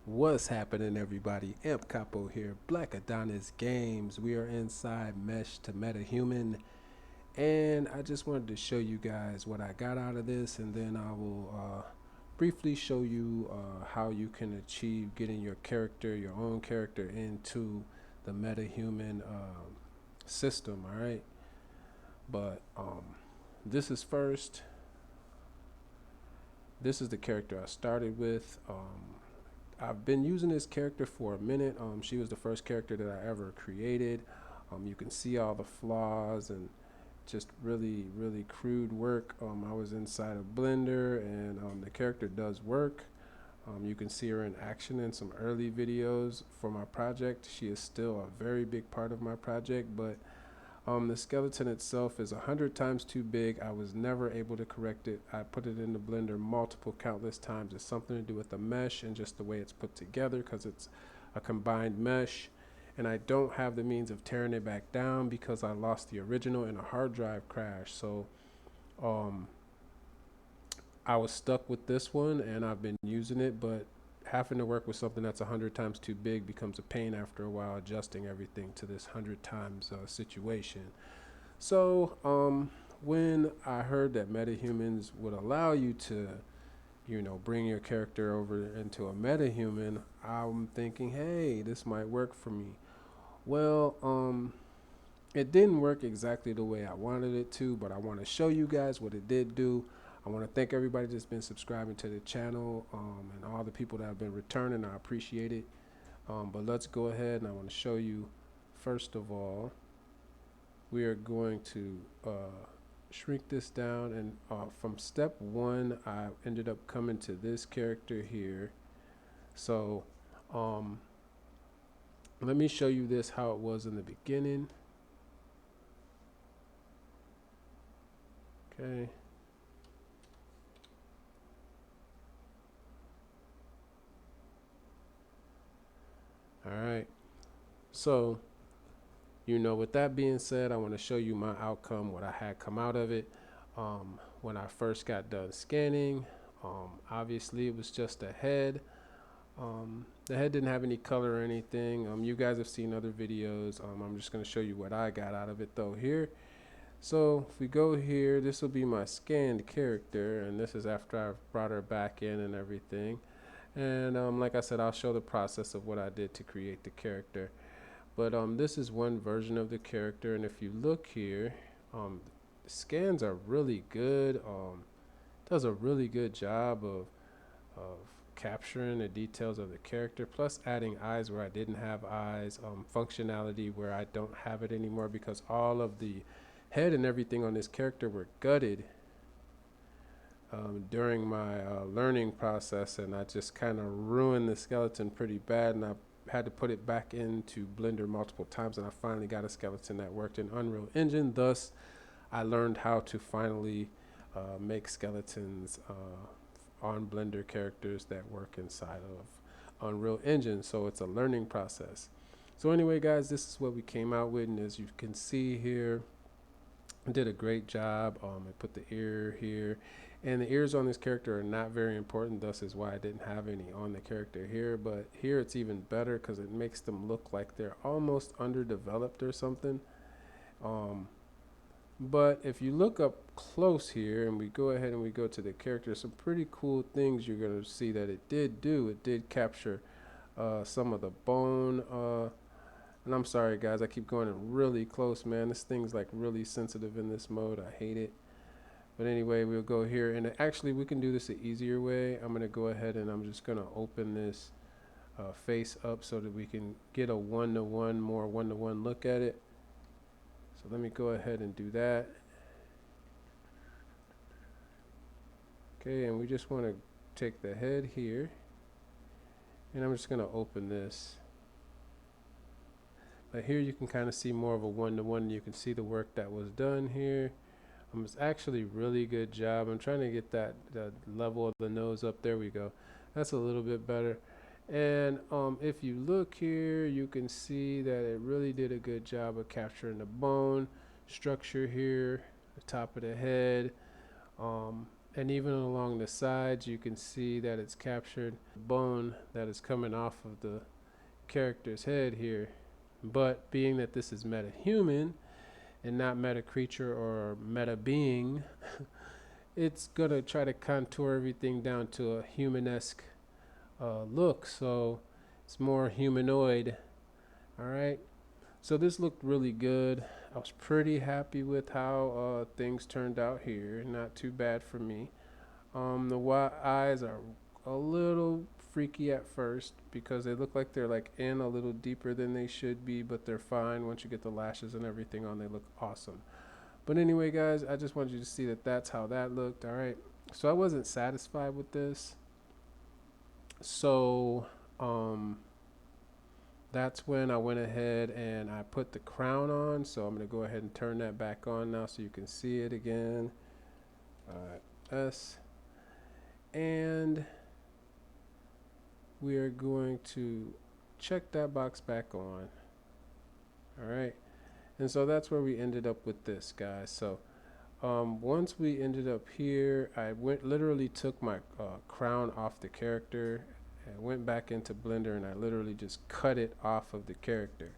What's happening, everybody? Imp Capo here, Black Adonis Games. We are inside Mesh to Mete-Human, and I just wanted to show you guys what I got out of this, and then I will briefly show you how you can achieve getting your own character, into the Mete-Human system. All right, but this is first. This is the character I started with. I've been using this character for a minute. She was the first character that I ever created. You can see all the flaws and just really crude work. I was inside of Blender, and the character does work. You can see her in action in some early videos for my project. She is still a very big part of my project, but the skeleton itself is 100 times too big. I was never able to correct it. I put it in the Blender countless times. It's something to do with the mesh and just the way it's put together, because it's a combined mesh. And I don't have the means of tearing it back down because I lost the original in a hard drive crash. So um, I was stuck with this one, and I've been using it, but having to work with something that's 100 times too big becomes a pain after a while, adjusting everything to this 100 times situation. So when I heard that metahumans would allow you to, bring your character over into a metahuman, I'm thinking, hey, this might work for me. Well, it didn't work exactly the way I wanted it to, but I want to show you guys what it did do. I want to thank everybody that's been subscribing to the channel, and all the people that have been returning. I appreciate it. But let's go ahead, and I want to show you, first of all, we are going to shrink this down. And from step one, I ended up coming to this character here. So let me show you this, how it was in the beginning. Okay. All right. So, with that being said, I want to show you my outcome, what I had come out of it. When I first got done scanning, obviously it was just a head. The head didn't have any color or anything. You guys have seen other videos. I'm just going to show you what I got out of it though here. So if we go here, this will be my scanned character, and this is after I've brought her back in and everything. And like I said, I'll show the process of what I did to create the character. But this is one version of the character, and if you look here, scans are really good. Does a really good job of capturing the details of the character, plus adding eyes where I didn't have eyes, functionality where I don't have it anymore, because all of the head and everything on this character were gutted during my learning process, and I just kind of ruined the skeleton pretty bad, and I had to put it back into Blender multiple times, and I finally got a skeleton that worked in Unreal Engine. Thus, I learned how to finally make skeletons on Blender characters that work inside of Unreal Engine. So it's a learning process. So anyway, guys, this is what we came out with, and as you can see here, I did a great job. I put the ear here, and the ears on this character are not very important, thus is why I didn't have any on the character here. But here it's even better because it makes them look like they're almost underdeveloped or something. But if you look up close here, and we go ahead and we go to the character, some pretty cool things you're going to see that it did do. It did capture some of the bone. And I'm sorry, guys, I keep going in really close, man. This thing's like really sensitive in this mode. I hate it. But anyway, we'll go here, and actually we can do this an easier way. I'm going to go ahead and I'm just going to open this face up so that we can get a more one-to-one look at it. So let me go ahead and do that. Okay, and we just want to take the head here, and I'm just going to open this. But here you can kind of see more of a one-to-one. You can see the work that was done here. It's actually really good job. I'm trying to get that level of the nose up. There we go. That's a little bit better. And if you look here, you can see that it really did a good job of capturing the bone structure here, the top of the head. And even along the sides, you can see that it's captured bone that is coming off of the character's head here. But being that this is meta-human and not meta-creature or meta-being, it's gonna try to contour everything down to a humanesque look, so it's more humanoid. All right, so this looked really good. I was pretty happy with how things turned out here. Not too bad for me. The eyes are a little freaky at first because they look like they're like in a little deeper than they should be, but they're fine once you get the lashes and everything on. They look awesome. But anyway, guys, I just wanted you to see that that's how that looked. All right, so I wasn't satisfied with this, so that's when I went ahead and I put the crown on. So I'm going to go ahead and turn that back on now so you can see it again. S. And we are going to check that box back on. All right. And so that's where we ended up with this, guys. So once we ended up here, I literally took my crown off the character and went back into Blender, and I literally just cut it off of the character.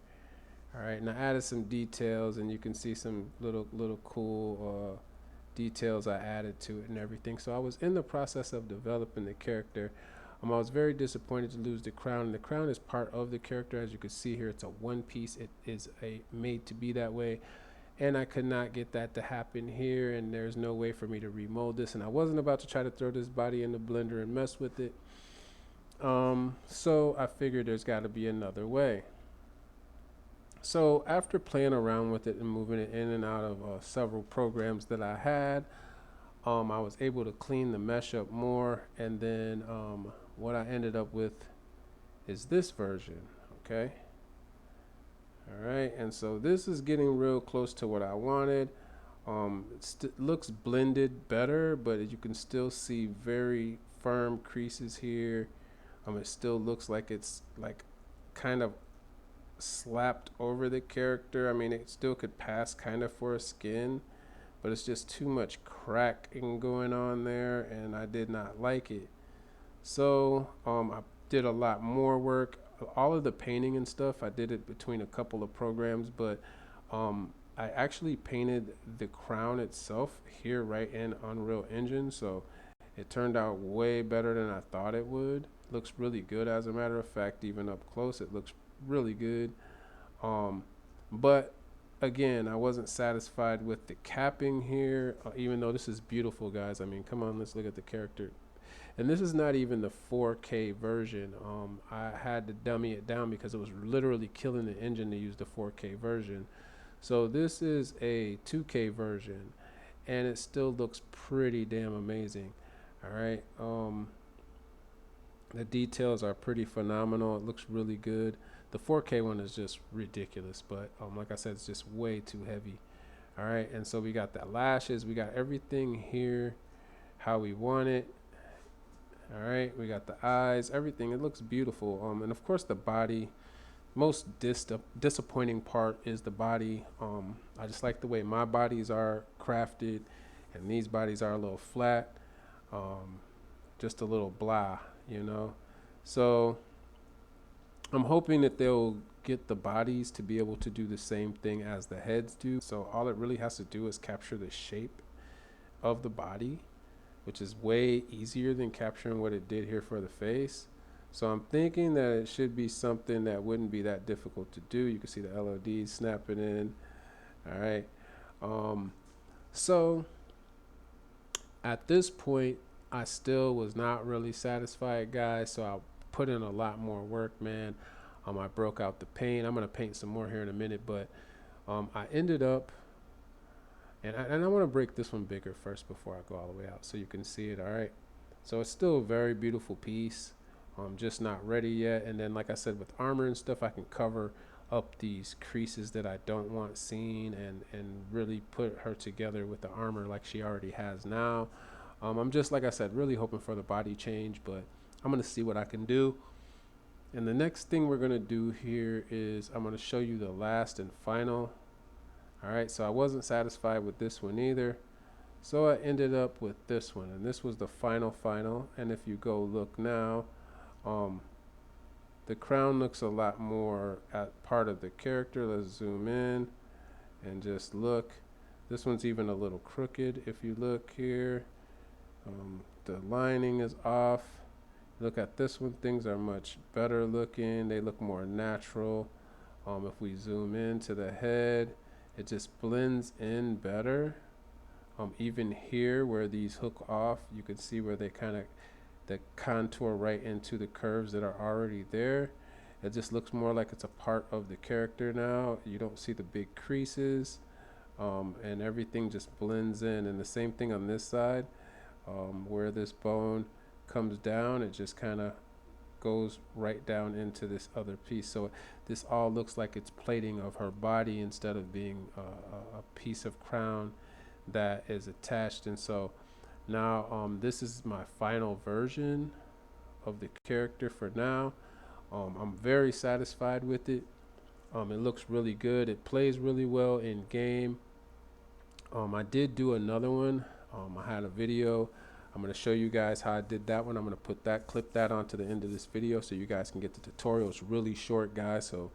All right, and I added some details, and you can see some little cool details I added to it and everything. So I was in the process of developing the character. I was very disappointed to lose the crown. The crown is part of the character. As you can see here, it's a one piece. It is made to be that way. And I could not get that to happen here, and there's no way for me to remold this. And I wasn't about to try to throw this body in the blender and mess with it. So I figured there's got to be another way. So after playing around with it and moving it in and out of several programs that I had, I was able to clean the mesh up more, and then what I ended up with is this version. Okay. All right, and so this is getting real close to what I wanted. It looks blended better, but you can still see very firm creases here. It still looks like it's like kind of slapped over the character. I mean, it still could pass kind of for a skin, but it's just too much cracking going on there, and I did not like it. So I did a lot more work. All of the painting and stuff, I did it between a couple of programs, but I actually painted the crown itself here right in Unreal Engine, so it turned out way better than I thought it would. Looks really good, as a matter of fact. Even up close, it looks really good. But again, I wasn't satisfied with the capping here, even though this is beautiful, guys. I mean, come on, let's look at the character. And this is not even the 4K version. I had to dummy it down because it was literally killing the engine to use the 4K version. So this is a 2K version, and it still looks pretty damn amazing. All right. The details are pretty phenomenal. It looks really good. The 4K one is just ridiculous, but like I said, it's just way too heavy. All right, and so we got the lashes. We got everything here how we want it. All right, we got the eyes, everything. It looks beautiful. And of course the body. Most disappointing part is the body. I just like the way my bodies are crafted, and these bodies are a little flat, just a little blah, you know. So I'm hoping that they'll get the bodies to be able to do the same thing as the heads do. So all it really has to do is capture the shape of the body, which is way easier than capturing what it did here for the face. So I'm thinking that it should be something that wouldn't be that difficult to do. You can see the LODs snapping in. All right. So at this point, I still was not really satisfied, guys. So I put in a lot more work, man. I broke out the paint. I'm going to paint some more here in a minute, but I ended up, and I want to break this one bigger first before I go all the way out so you can see it. All right. So it's still a very beautiful piece. Just not ready yet. And then, like I said, with armor and stuff, I can cover up these creases that I don't want seen, and really put her together with the armor like she already has now. I'm just, like I said, really hoping for the body change, but I'm going to see what I can do. And the next thing we're going to do here is I'm going to show you the last and final. All right, so I wasn't satisfied with this one either. So I ended up with this one, and this was the final. And if you go look now, um, the crown looks a lot more at part of the character. Let's zoom in and just look. This one's even a little crooked if you look here. The lining is off. Look at this one, things are much better looking. They look more natural. If we zoom into the head, it just blends in better. Even here where these hook off, you can see where they kind of the contour right into the curves that are already there. It just looks more like it's a part of the character now. You don't see the big creases, and everything just blends in. And the same thing on this side, where this bone comes down, it just kind of goes right down into this other piece. So this all looks like it's plating of her body instead of being a piece of crown that is attached. And so now this is my final version of the character for now. I'm very satisfied with it. It looks really good. It plays really well in game. I did do another one. I had a video. I'm going to show you guys how I did that one. I'm going to clip that onto the end of this video so you guys can get the tutorial. It's really short, guys, so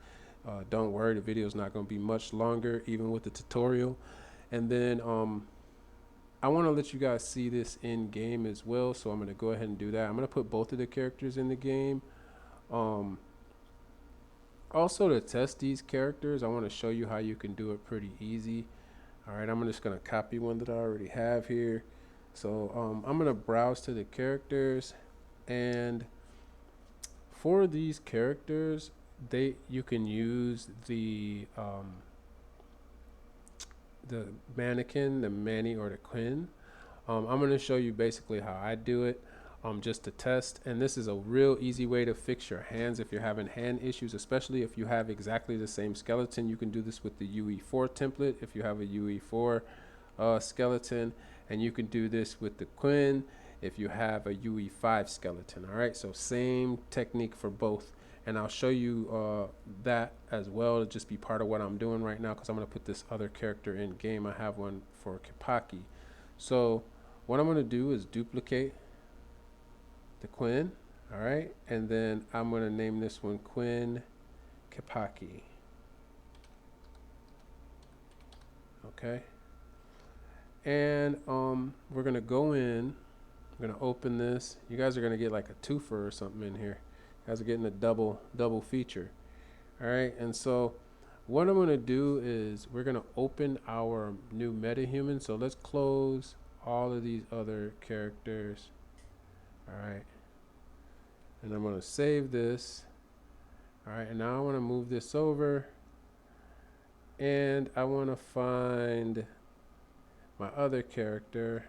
don't worry. The video is not going to be much longer, even with the tutorial. And then I want to let you guys see this in game as well, so I'm going to go ahead and do that. I'm going to put both of the characters in the game. Also, to test these characters, I want to show you how you can do it pretty easy. All right, I'm just going to copy one that I already have here. So I'm going to browse to the characters, and for these characters, you can use the mannequin, the Manny, or the Quinn. I'm going to show you basically how I do it, just to test. And this is a real easy way to fix your hands if you're having hand issues, especially if you have exactly the same skeleton. You can do this with the UE4 template if you have a UE4 skeleton, and you can do this with the Quinn if you have a UE5 skeleton. All right, so same technique for both, and I'll show you that as well to just be part of what I'm doing right now, because I'm going to put this other character in game. I have one for Kipaki. So what I'm going to do is duplicate the Quinn, all right, and then I'm going to name this one Quinn Kipaki. Okay, and we're going to go in. I'm going to open this. You guys are going to get like a twofer or something in here. You guys are getting a double feature. All right, and so what I'm going to do is we're going to open our new Mete-Human. So let's close all of these other characters. All right, and I'm going to save this. All right, and now I want to move this over, and I want to find my other character,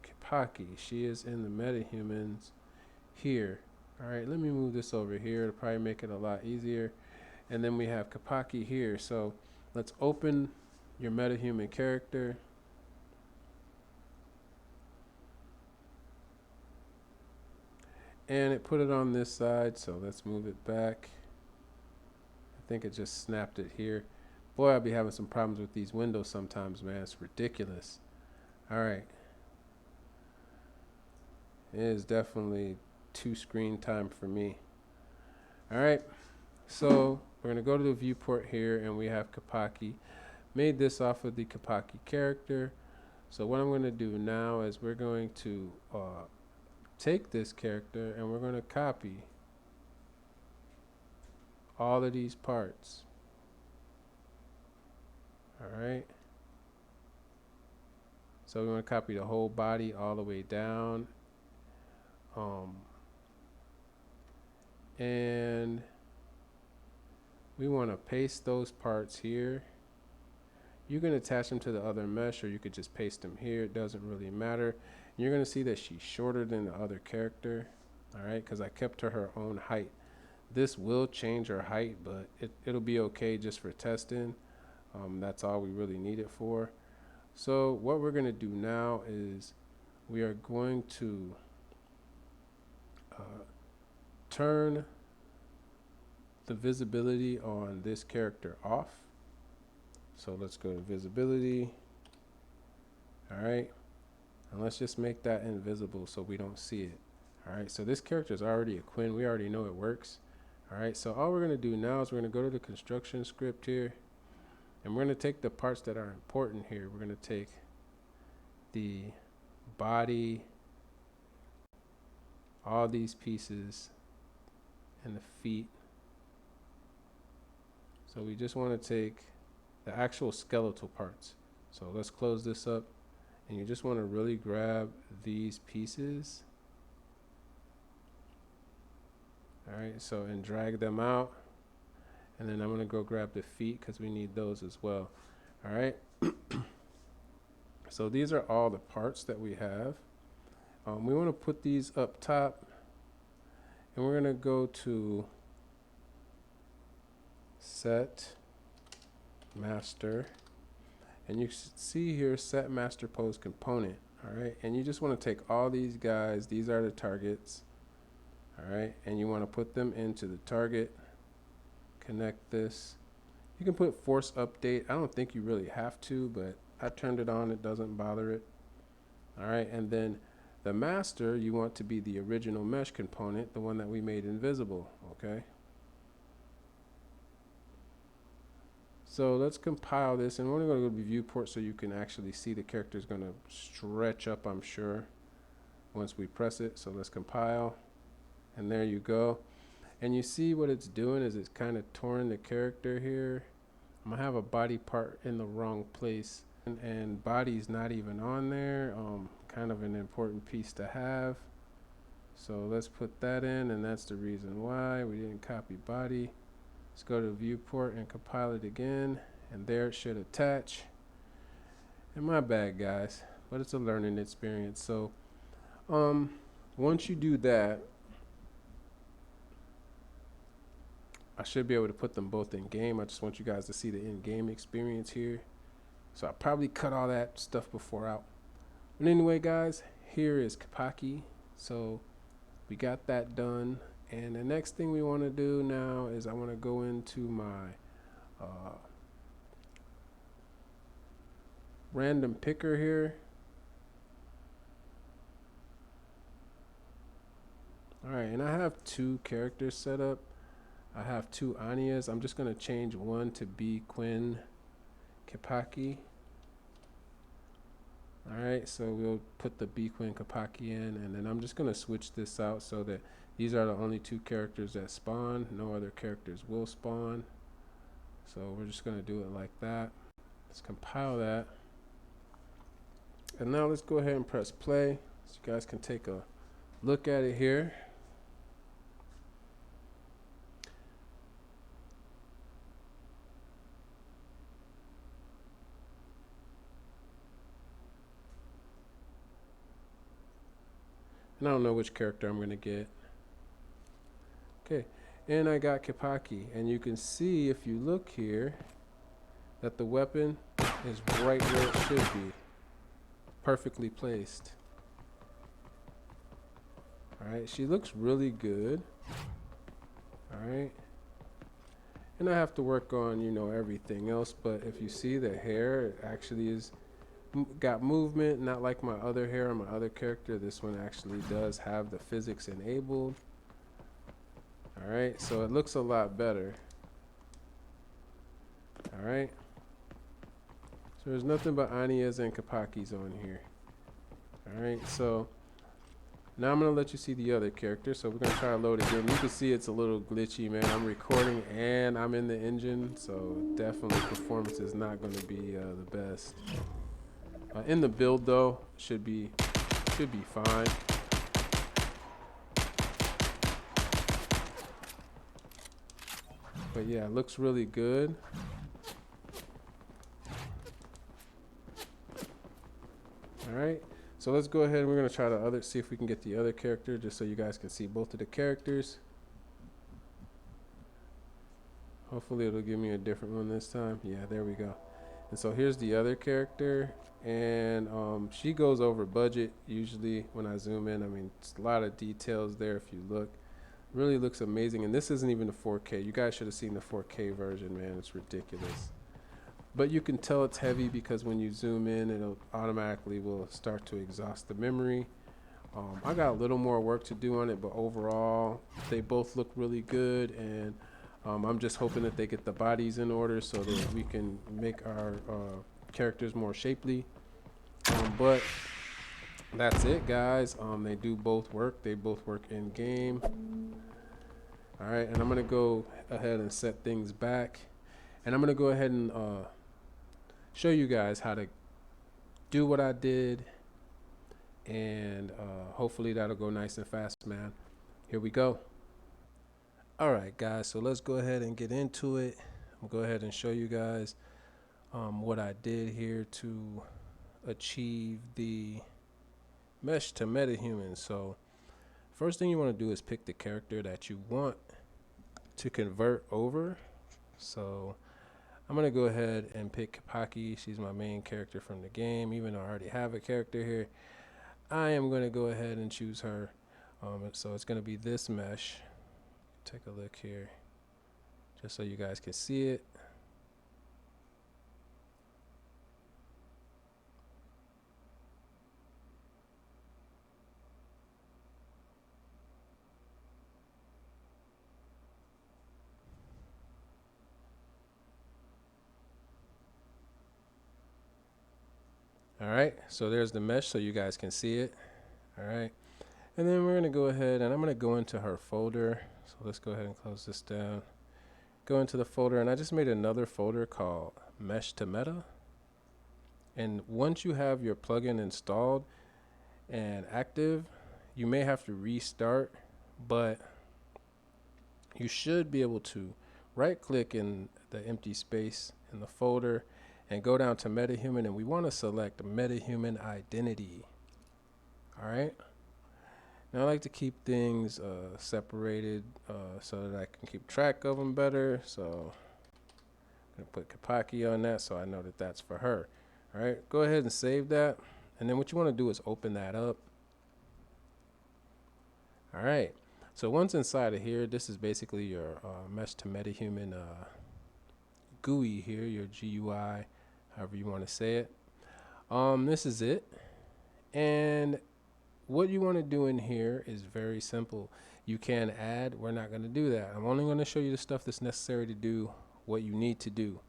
Kipaki. She is in the Mete-Humans here. All right, let me move this over here. It'll probably make it a lot easier. And then we have Kipaki here. So let's open your Mete-Human character. And it put it on this side, so let's move it back. I think it just snapped it here. Boy, I'll be having some problems with these windows sometimes, man. It's ridiculous. All right. It is definitely too screen time for me. All right. So we're going to go to the viewport here, and we have Kipaki. Made this off of the Kipaki character. So what I'm going to do now is we're going to take this character, and we're going to copy all of these parts. All right. So we want to copy the whole body all the way down. And we want to paste those parts here. You can attach them to the other mesh, or you could just paste them here. It doesn't really matter. And you're going to see that she's shorter than the other character. All right, because I kept her own height. This will change her height, but it'll be okay just for testing. That's all we really need it for. So what we're going to do now is we are going to turn the visibility on this character off. So let's go to visibility. All right. And let's just make that invisible so we don't see it. All right, so this character is already a Quinn. We already know it works. All right, so all we're gonna do now is we're gonna go to the construction script here, and we're gonna take the parts that are important here. We're gonna take the body, all these pieces, and the feet. So we just want to take the actual skeletal parts. So let's close this up, and you just want to really grab these pieces. All right, so and drag them out, and then I'm going to go grab the feet because we need those as well. All right. So these are all the parts that we have. We want to put these up top, and we're going to go to set master, and you see here set master pose component. All right, and you just want to take all these guys, these are the targets. All right, and you want to put them into the target, connect this. You can put force update. I don't think you really have to, but I turned it on, it doesn't bother it. All right, and then the master, you want to be the original mesh component, the one that we made invisible, okay? So let's compile this, and we're going to go to viewport so you can actually see the character is going to stretch up, I'm sure, once we press it. So let's compile, and there you go. And you see what it's doing is it's kind of torn the character here. I'm going to have a body part in the wrong place, and body's not even on there. Kind of an important piece to have. So let's put that in, and that's the reason why we didn't copy body. Let's go to viewport and compile it again, and there it should attach. And my bad, guys, but it's a learning experience. So once you do that, I should be able to put them both in game. I just want you guys to see the in-game experience here. So I probably cut all that stuff before out. But anyway, guys, here is Kapaki. So we got that done. And the next thing we want to do now is I want to go into my random picker here. All right, and I have two characters set up. I have two Anyas. I'm just going to change one to be Quinn Kapaki. All right, so we'll put the B Quinn Kapaki in, and then I'm just going to switch this out so that these are the only two characters that spawn. No other characters will spawn. So we're just going to do it like that. Let's compile that. And now let's go ahead and press play so you guys can take a look at it here. And I don't know which character I'm going to get. Okay, and I got Kapaki, and you can see if you look here that the weapon is right where it should be, perfectly placed. All right, she looks really good. All right, and I have to work on, you know, everything else, but if you see the hair, it actually is got movement, not like my other hair on my other character. This one actually does have the physics enabled. All right, so it looks a lot better. All right, so there's nothing but Anyas and Kapakis on here. All right, so now I'm gonna let you see the other character. So we're gonna try to load again. You can see it's a little glitchy, man. I'm recording and I'm in the engine, so definitely performance is not gonna be the best. In the build though, should be fine. But yeah, it looks really good. All right, so let's go ahead and we're gonna try to see if we can get the other character, just so you guys can see both of the characters. Hopefully it'll give me a different one this time. Yeah, there we go. And so here's the other character, and she goes over budget usually when I zoom in. I mean, it's a lot of details there if you look. Really looks amazing, and this isn't even the 4K. You guys should have seen the 4K version, man. It's ridiculous. But you can tell it's heavy because when you zoom in, it'll automatically will start to exhaust the memory. I got a little more work to do on it, but overall, they both look really good, and I'm just hoping that they get the bodies in order so that we can make our characters more shapely. But that's it, guys. They do both work. They both work in game. All right, and I'm gonna go ahead and set things back, and I'm gonna go ahead and show you guys how to do what I did, and hopefully that'll go nice and fast, man. Here we go. All right, guys, so let's go ahead and get into it. I'll go ahead and show you guys what I did here to achieve the mesh to Mete-Human. So first thing you want to do is pick the character that you want to convert over. So I'm going to go ahead and pick Kapaki. She's my main character from the game. Even though I already have a character here, I am going to go ahead and choose her. So it's going to be this mesh. Take a look here just so you guys can see it. All right, so there's the mesh so you guys can see it. All right, and then we're going to go ahead and I'm going to go into her folder. So let's go ahead and close this down. Go into the folder, and I just made another folder called Mesh to Meta. And once you have your plugin installed and active, you may have to restart, but you should be able to right click in the empty space in the folder and go down to Mete-Human, and we want to select Mete-Human identity. All right. Now I like to keep things separated so that I can keep track of them better. So I'm going to put Kapaki on that so I know that that's for her. All right, go ahead and save that. And then what you want to do is open that up. All right, so once inside of here, this is basically your mesh to Mete-Human GUI here, your GUI, however you want to say it. This is it. And what you want to do in here is very simple. You can add. We're not going to do that. I'm only going to show you the stuff that's necessary to do what you need to do.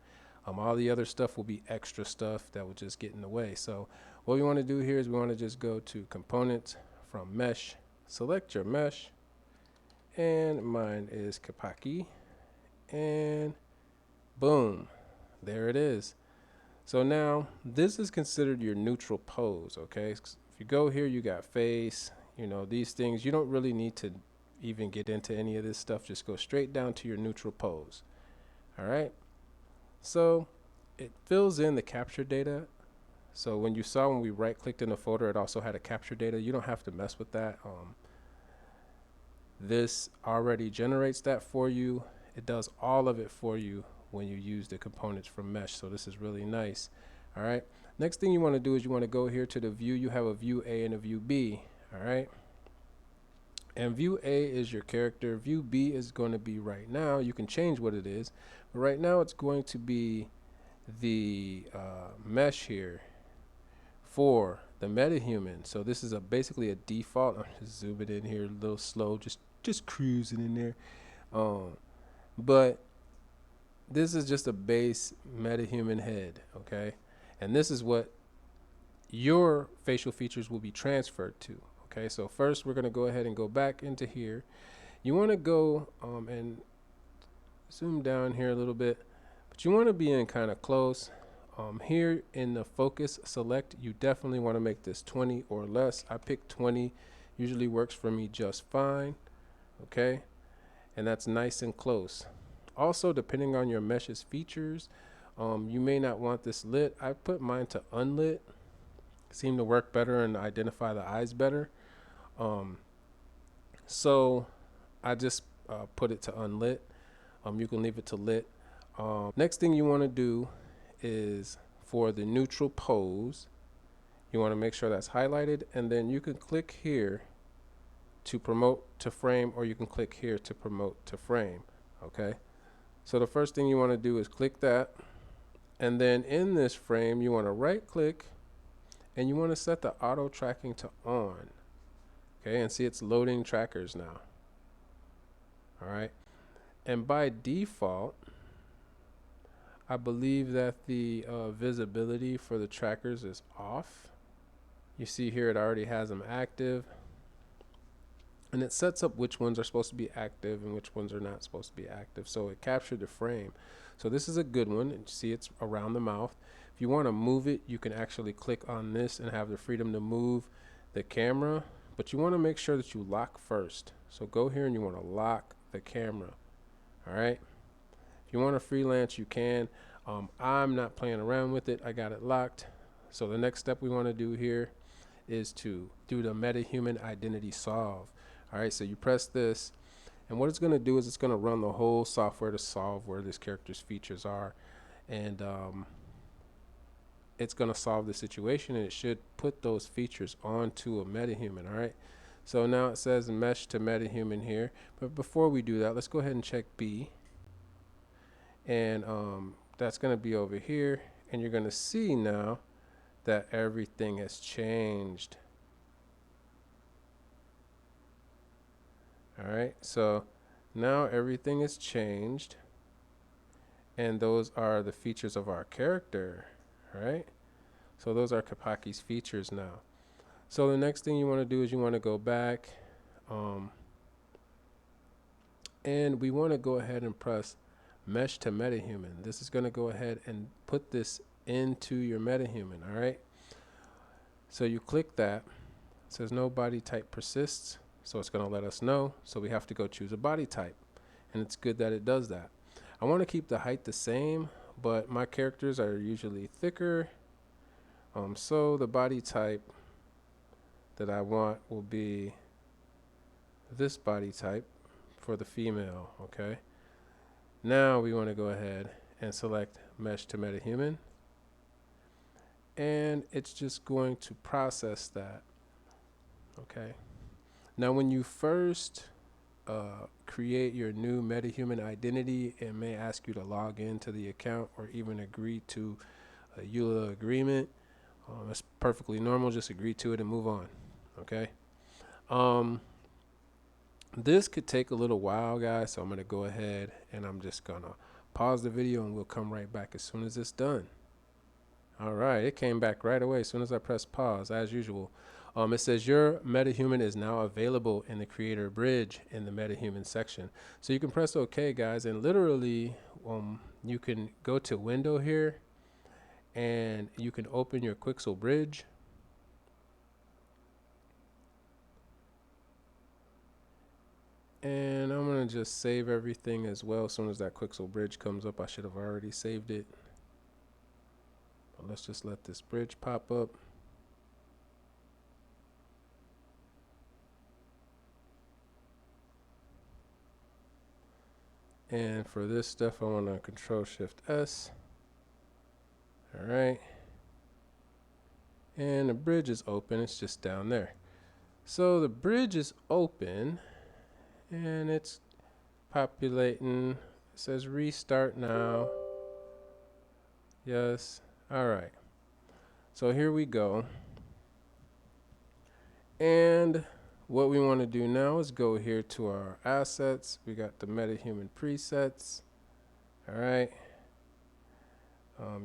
All the other stuff will be extra stuff that will just get in the way. So what we want to do here is we want to just go to Components, from Mesh, select your mesh, and mine is Kapaki, and boom, there it is. So now this is considered your neutral pose, okay? If you go here, you got face, you know, these things. You don't really need to even get into any of this stuff. Just go straight down to your neutral pose. All right. So it fills in the capture data. So when you saw when we right clicked in the folder, it also had a capture data. You don't have to mess with that. This already generates that for you. It does all of it for you when you use the components from Mesh. So this is really nice. All right. Next thing you want to do is you want to go here to the view. You have a view A and a view B. All right. And view A is your character. View B is going to be right now. You can change what it is. But right now it's going to be the mesh here for the Mete-Human. So this is basically a default. I'm just zooming in here a little slow, just cruising in there. But this is just a base Mete-Human head, okay? And this is what your facial features will be transferred to, okay? So first we're gonna go ahead and go back into here. You wanna go and zoom down here a little bit, but you wanna be in kind of close. Here in the focus select, you definitely wanna make this 20 or less. I picked 20, usually works for me just fine, okay? And that's nice and close. Also, depending on your mesh's features, you may not want this lit. I put mine to unlit. Seem to work better and identify the eyes better. So I just put it to unlit. You can leave it to lit. Next thing you want to do is for the neutral pose, you want to make sure that's highlighted, and then you can click here to promote to frame, or you can click here to promote to frame. Okay. So the first thing you want to do is click that, And then in this frame, you want to right click and you want to set the auto tracking to on. Okay, and see it's loading trackers now. All right, and by default, I believe that the visibility for the trackers is off. You see here it already has them active, and it sets up which ones are supposed to be active and which ones are not supposed to be active. So it captured the frame. So this is a good one. And see it's around the mouth. If you want to move it, you can actually click on this and have the freedom to move the camera, but you want to make sure that you lock first. So go here and you want to lock the camera. All right. If you want to freelance, you can. I'm not playing around with it. I got it locked. So the next step we want to do here is to do the Mete-Human identity solve. All right, so you press this, and what it's going to do is it's going to run the whole software to solve where this character's features are, and it's going to solve the situation, and it should put those features onto a Mete-Human. All right, so now it says mesh to Mete-Human here, but before we do that, let's go ahead and check B, and that's going to be over here, and you're going to see now that everything has changed. All right, so now everything is changed, and those are the features of our character. All right, so those are Kapaki's features now. So the next thing you want to do is you want to go back, and we want to go ahead and press mesh to Mete-Human. This is going to go ahead and put this into your Mete-Human. All right, so you click that. It says no body type persists. So it's going to let us know. So we have to go choose a body type. And it's good that it does that. I want to keep the height the same, but my characters are usually thicker. So the body type that I want will be this body type for the female. Okay. Now we want to go ahead and select mesh to Mete-Human. And it's just going to process that. Okay. Now, when you first create your new Mete-Human identity, it may ask you to log into the account or even agree to a EULA agreement. That's perfectly normal. Just agree to it and move on. Okay. This could take a little while, guys. So I'm going to go ahead and I'm just going to pause the video and we'll come right back as soon as it's done. All right. It came back right away as soon as I pressed pause, as usual. It says your Mete-Human is now available in the creator bridge in the Mete-Human section. So you can press OK, guys, and literally you can go to window here and you can open your Quixel bridge. And I'm going to just save everything as well. As soon as that Quixel bridge comes up, I should have already saved it. But let's just let this bridge pop up. And for this stuff, I want to Control-Shift-S. All right. And the bridge is open. It's just down there. So the bridge is open, and it's populating. It says restart now. Yes. All right. So here we go. And what we want to do now is go here to our assets. We got the Mete-Human presets. All right.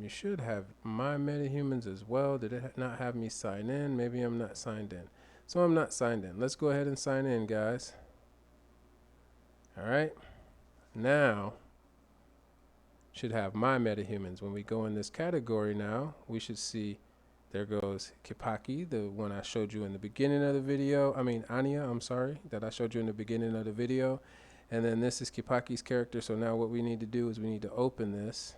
You should have my Mete-Humans as well. Did it not have me sign in? Maybe I'm not signed in. So I'm not signed in. Let's go ahead and sign in, guys. All right. Now, should have my Mete-Humans. When we go in this category now, we should see there goes Kipaki, the one I showed you in the beginning of the video. I mean, Anya, I'm sorry, that I showed you in the beginning of the video. And then this is Kipaki's character. So now what we need to do is we need to open this.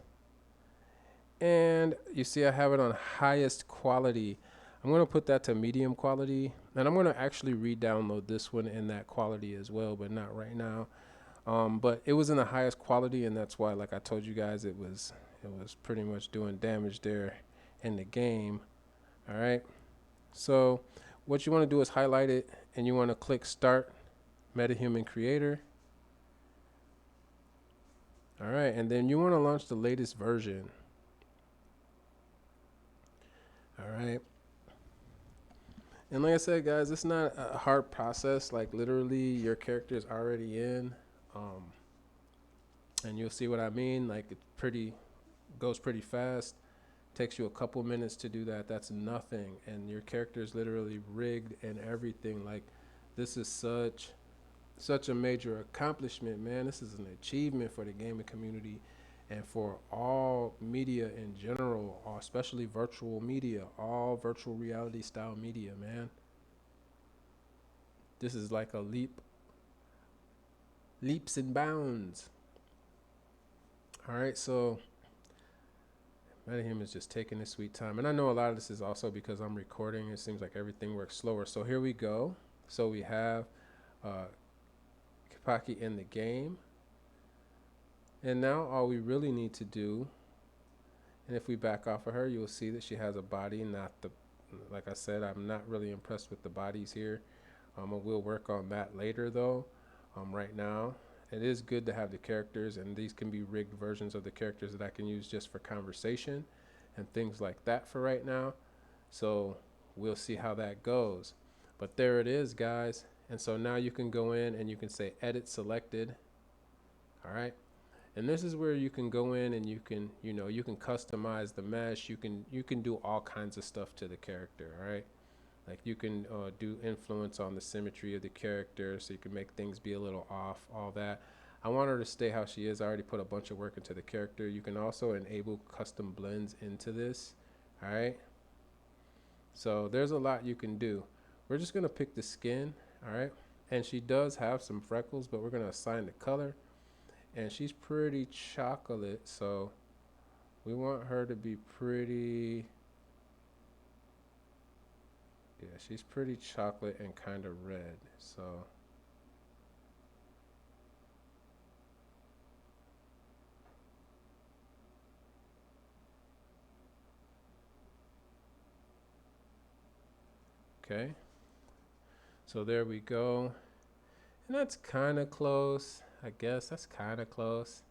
And you see I have it on highest quality. I'm going to put that to medium quality. And I'm going to actually re-download this one in that quality as well, but not right now. But it was in the highest quality, and that's why, like I told you guys, it was pretty much doing damage there in the game. All right. So what you want to do is highlight it, and you want to click Start Mete-Human Creator. All right, and then you want to launch the latest version. All right. And like I said, guys, it's not a hard process. Like literally, your character is already in, um, and you'll see what I mean. Like it pretty goes pretty fast. Takes you a couple minutes to do that. That's nothing, and your character is literally rigged and everything. Like this is such a major accomplishment, man. This is an achievement for the gaming community and for all media in general, especially virtual media, all virtual reality style media, man. This is like a leaps and bounds. All right, so Mete-Human is just taking his sweet time. And I know a lot of this is also because I'm recording. It seems like everything works slower. So here we go. So we have uh, Kapaki in the game. And now all we really need to do, and if we back off of her, you'll see that she has a body, not the, like I said, I'm not really impressed with the bodies here. We'll work on that later though. Right now, it is good to have the characters, and these can be rigged versions of the characters that I can use just for conversation and things like that for right now. So we'll see how that goes. But there it is, guys. And so now you can go in and you can say edit selected. All right. And this is where you can go in and you can, you can customize the mesh. You can do all kinds of stuff to the character. All right. Like you can do influence on the symmetry of the character, so you can make things be a little off, all that. I want her to stay how she is. I already put a bunch of work into the character. You can also enable custom blends into this. All right. So there's a lot you can do. We're just going to pick the skin. All right. And she does have some freckles, but we're going to assign the color. And she's pretty chocolate, so we want her to be pretty. Yeah, she's pretty chocolate and kind of red. So okay. So there we go. And that's kind of close. I guess that's kind of close.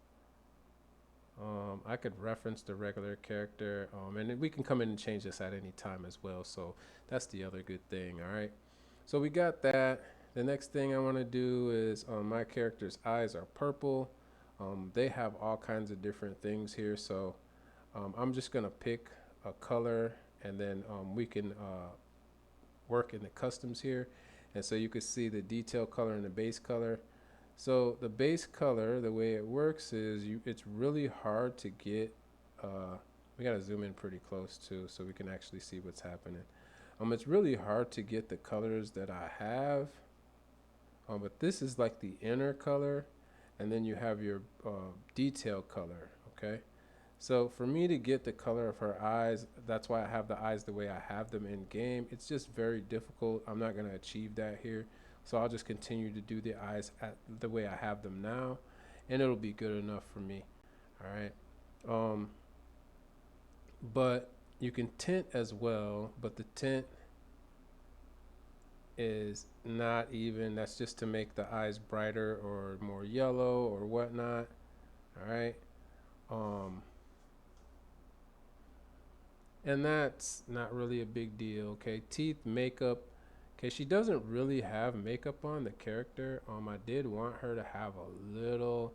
I could reference the regular character, and we can come in and change this at any time as well. So that's the other good thing. All right. So we got that. The next thing I want to do is my character's eyes are purple. They have all kinds of different things here. So I'm just going to pick a color, and then we can work in the customs here. And so you can see the detail color and the base color. So the base color, the way it works is it's really hard to get. We gotta zoom in pretty close too, so we can actually see what's happening. It's really hard to get the colors that I have. But this is like the inner color, and then you have your detail color. Okay. So for me to get the color of her eyes, that's why I have the eyes the way I have them in game. It's just very difficult. I'm not gonna achieve that here. So I'll just continue to do the eyes at the way I have them now, and it'll be good enough for me. All right. Um, but you can tint as well, but the tint is not even, that's just to make the eyes brighter or more yellow or whatnot. All right. Um, and that's not really a big deal. Okay. Teeth, makeup. Okay, she doesn't really have makeup on the character. I did want her to have a little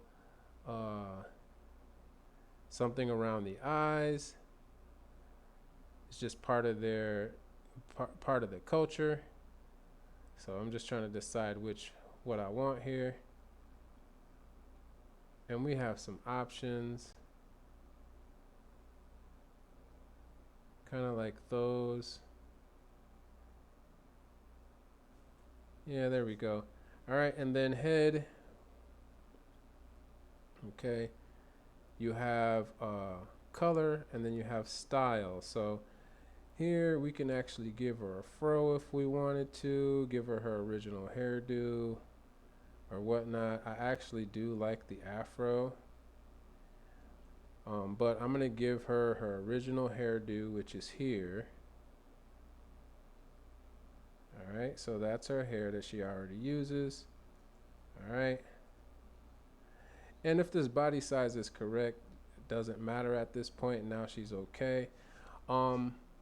something around the eyes. It's just part of their part of the culture. So I'm just trying to decide what I want here. And we have some options, kind of like those. Yeah, there we go. All right, and then head. Okay, you have color, and then you have style. So here we can actually give her a fro if we wanted to, give her her original hairdo or whatnot. I actually do like the afro, but I'm gonna give her her original hairdo, which is here. All right, so that's her hair that she already uses. All right, and if this body size is correct, it doesn't matter at this point. Now she's okay.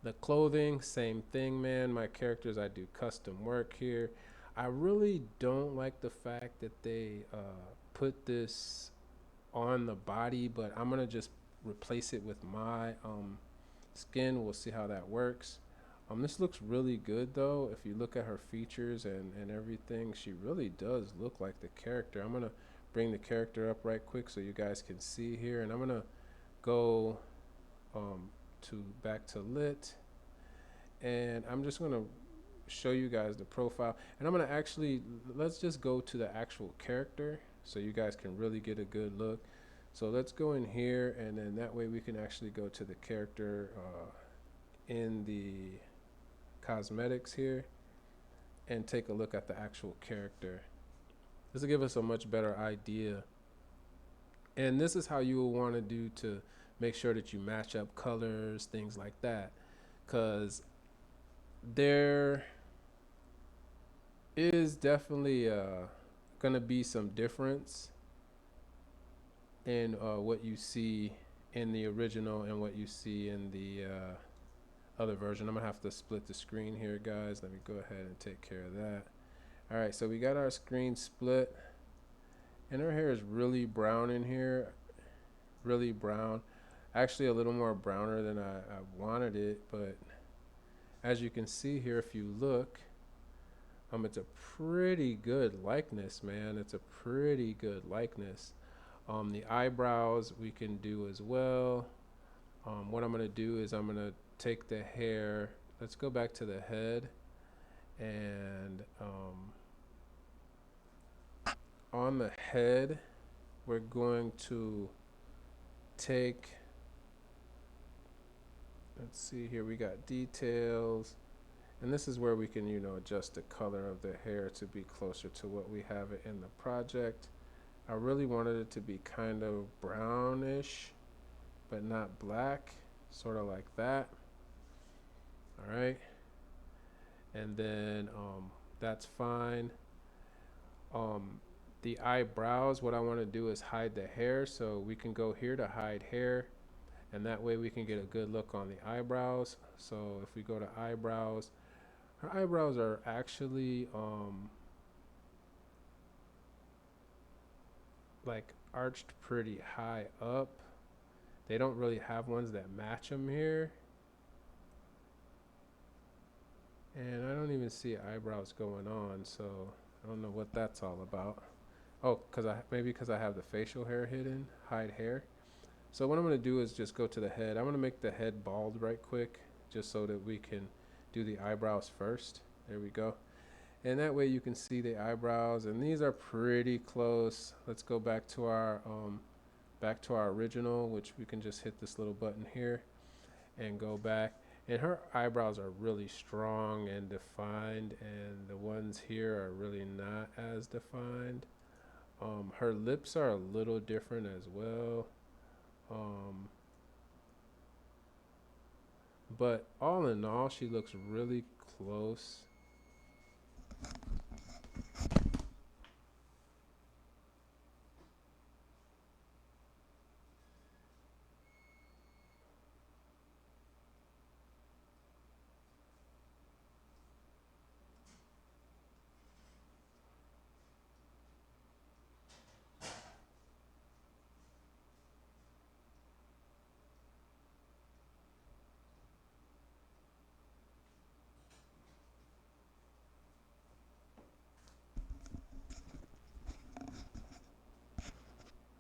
The clothing, same thing, man. My characters, I do custom work here. I really don't like the fact that they put this on the body, but I'm gonna just replace it with my skin. We'll see how that works. This looks really good though. If you look at her features and everything, she really does look like the character. I'm gonna bring the character up right quick so you guys can see here, and I'm gonna go to back to lit, and I'm just gonna show you guys the profile, and I'm gonna actually, let's just go to the actual character so you guys can really get a good look. So let's go in here, and then that way we can actually go to the character in the cosmetics here and take a look at the actual character. This will give us a much better idea, and this is how you will want to do to make sure that you match up colors, things like that, because there is definitely gonna be some difference in what you see in the original and what you see in the other version. I'm gonna have to split the screen here, guys. Let me go ahead and take care of that. All right, so we got our screen split, and her hair is really brown in here, really brown. Actually a little more browner than I wanted it, but as you can see here, if you look, it's a pretty good likeness, man. It's a pretty good likeness. The eyebrows we can do as well. What I'm gonna do is I'm gonna take the hair. Let's go back to the head, and on the head, we're going to take, let's see here, we got details, and this is where we can, you know, adjust the color of the hair to be closer to what we have it in the project. I really wanted it to be kind of brownish, but not black, sort of like that. All right, and then that's fine. The eyebrows, what I want to do is hide the hair, so we can go here to hide hair, and that way we can get a good look on the eyebrows. So if we go to eyebrows, her eyebrows are actually like arched pretty high up. They don't really have ones that match them here, and I don't even see eyebrows going on, so I don't know what that's all about. Oh, maybe because I have the facial hair hidden, hide hair. So what I'm going to do is just go to the head. I'm going to make the head bald right quick, just so that we can do the eyebrows first. There we go. And that way you can see the eyebrows, and these are pretty close. Let's go back to our original, which we can just hit this little button here and go back. And her eyebrows are really strong and defined, and the ones here are really not as defined. Her lips are a little different as well. But all in all, she looks really close.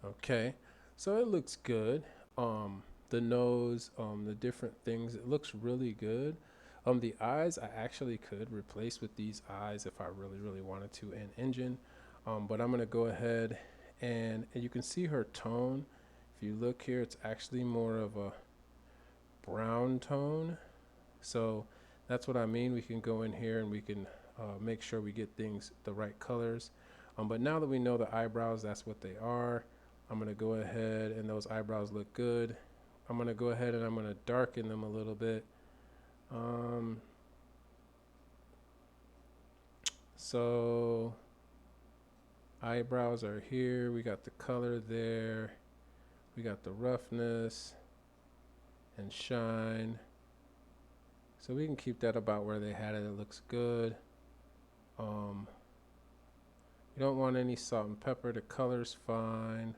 Okay, so it looks good. The nose, the different things, it looks really good. The eyes, I actually could replace with these eyes if I really, really wanted to in Engine. But I'm gonna go ahead and you can see her tone. If you look here, it's actually more of a brown tone. So that's what I mean. We can go in here and we can make sure we get things the right colors. But now that we know the eyebrows, that's what they are. I'm gonna go ahead, and those eyebrows look good. I'm gonna go ahead and I'm gonna darken them a little bit. So eyebrows are here. We got the color there. We got the roughness and shine. So we can keep that about where they had it. It looks good. You don't want any salt and pepper. The color's fine.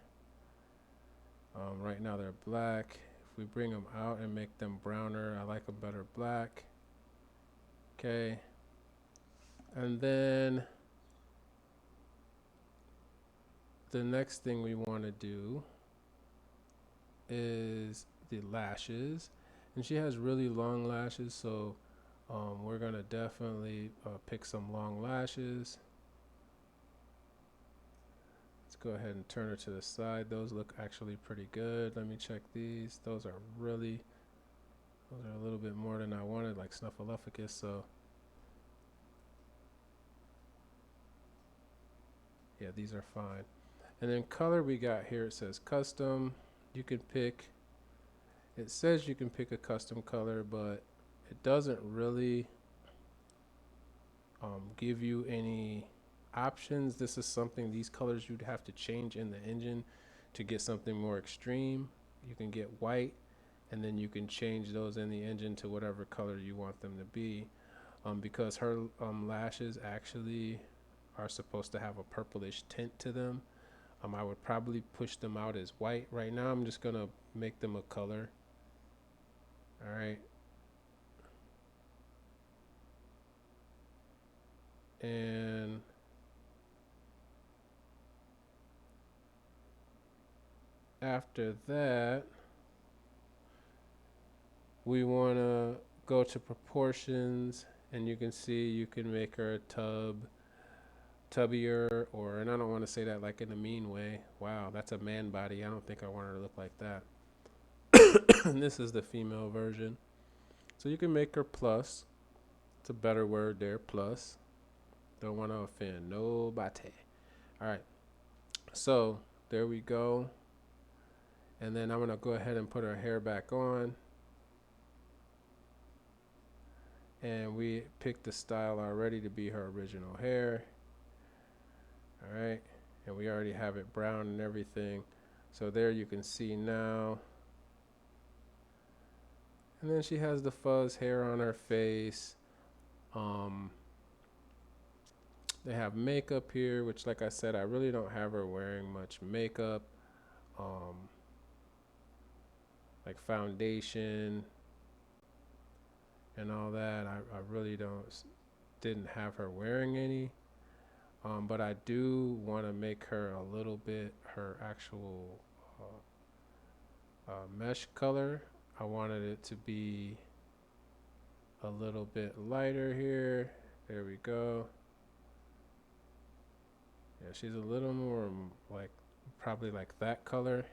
Right now they're black. If we bring them out and make them browner, I like them better black. Okay. And then the next thing we want to do is the lashes. And she has really long lashes, so we're going to definitely pick some long lashes. Let's go ahead and turn her to the side. Those look actually pretty good. Let me check these. Those are a little bit more than I wanted, like Snuffleupagus, so yeah, these are fine. And then color we got here, it says custom. You can pick, it says you can pick a custom color, but it doesn't really give you any options. This is something, these colors you'd have to change in the engine to get something more extreme. You can get white, and then you can change those in the engine to whatever color you want them to be. Because her lashes actually are supposed to have a purplish tint to them. I would probably push them out as white. Right now I'm just gonna make them a color. Alright. And after that, we wanna go to proportions, and you can see you can make her a tubbier, or, and I don't want to say that like in a mean way. Wow, that's a man body. I don't think I want her to look like that. And this is the female version. So you can make her plus. It's a better word there, plus. Don't want to offend nobody. All right. So there we go. And then I'm going to go ahead and put her hair back on. And we picked the style already to be her original hair. All right. And we already have it brown and everything. So there you can see now. And then she has the fuzz hair on her face. They have makeup here, which, like I said, I really don't have her wearing much makeup. Like foundation and all that. I really didn't have her wearing any. But I do want to make her a little bit her actual mesh color. I wanted it to be a little bit lighter here. There we go. Yeah, she's a little more like, probably like that color.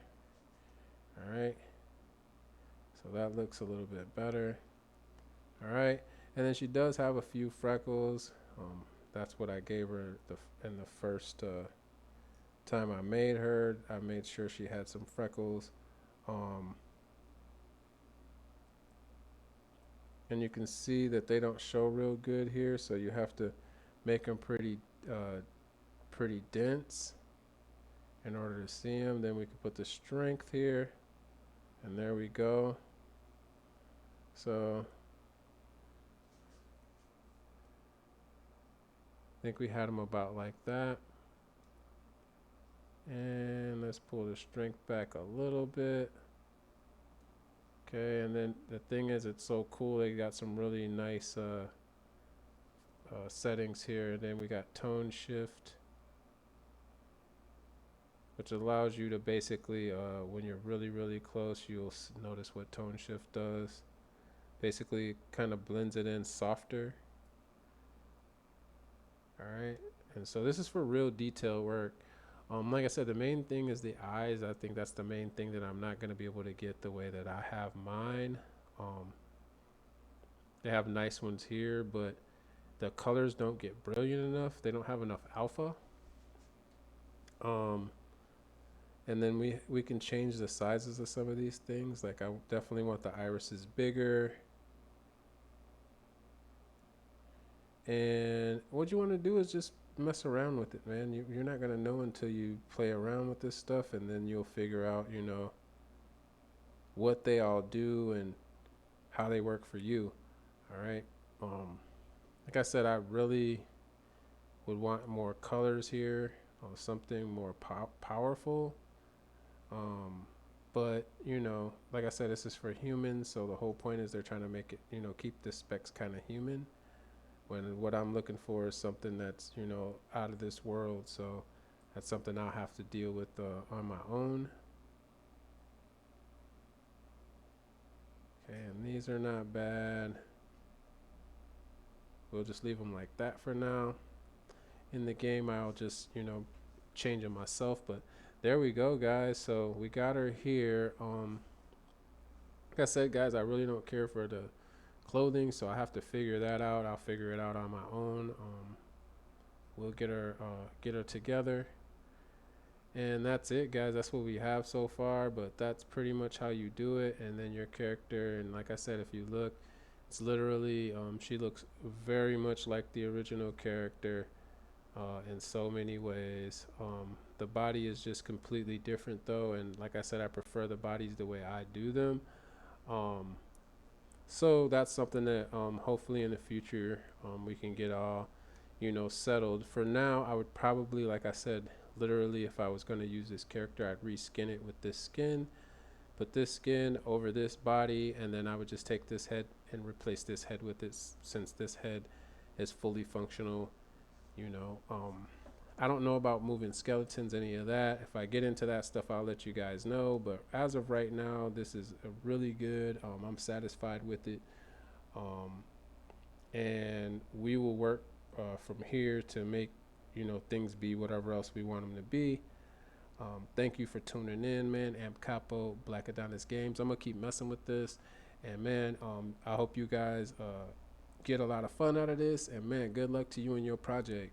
All right. So that looks a little bit better. All right. And then she does have a few freckles. That's what I gave her in the first time I made her. I made sure she had some freckles. And you can see that they don't show real good here, so you have to make them pretty dense in order to see them. Then we can put the strength here, and there we go. So I think we had them about like that. And let's pull the strength back a little bit. Okay, and then the thing is, it's so cool. They got some really nice settings here. And then we got tone shift, which allows you to basically, when you're really, really close, you'll notice what tone shift does. Basically, kind of blends it in softer. All right, and so this is for real detail work. Like I said, the main thing is the eyes. I think that's the main thing that I'm not going to be able to get the way that I have mine. They have nice ones here, but the colors don't get brilliant enough. They don't have enough alpha. And then we can change the sizes of some of these things. Like I definitely want the irises bigger. And what you want to do is just mess around with it, man. You're not going to know until you play around with this stuff, and then you'll figure out, what they all do and how they work for you. All right. Like I said, I really would want more colors here, something more powerful. Um, but you know, like I said, this is for humans, so the whole point is they're trying to make it, you know, keep the specs kind of human. When what I'm looking for is something that's, you know, out of this world, so that's something I'll have to deal with on my own. Okay, and these are not bad. We'll just leave them like that for now. In the game, I'll just, you know, change it myself. But there we go, guys. So we got her here. Like I said, guys, I really don't care for the clothing, so I have to figure that out. I'll figure it out on my own. We'll get her together, and that's it, guys. That's what we have so far. But that's pretty much how you do it. And then your character, and like I said, if you look, it's literally she looks very much like the original character. In so many ways. The body is just completely different though, and like I said, I prefer the bodies the way I do them. Um, so that's something that hopefully in the future we can get all, you know, settled. For now, I would probably, like I said, literally if I was going to use this character, I'd reskin it with this skin, put this skin over this body, and then I would just take this head and replace this head with this, since this head is fully functional. You know, I don't know about moving skeletons, any of that. If I get into that stuff, I'll let you guys know. But as of right now, this is a really good. I'm satisfied with it, um, and we will work from here to make, you know, things be whatever else we want them to be. Thank you for tuning in, man. Amp Capo, Black Adonis Games. I'm gonna keep messing with this, and man, I hope you guys get a lot of fun out of this. And man, good luck to you and your project.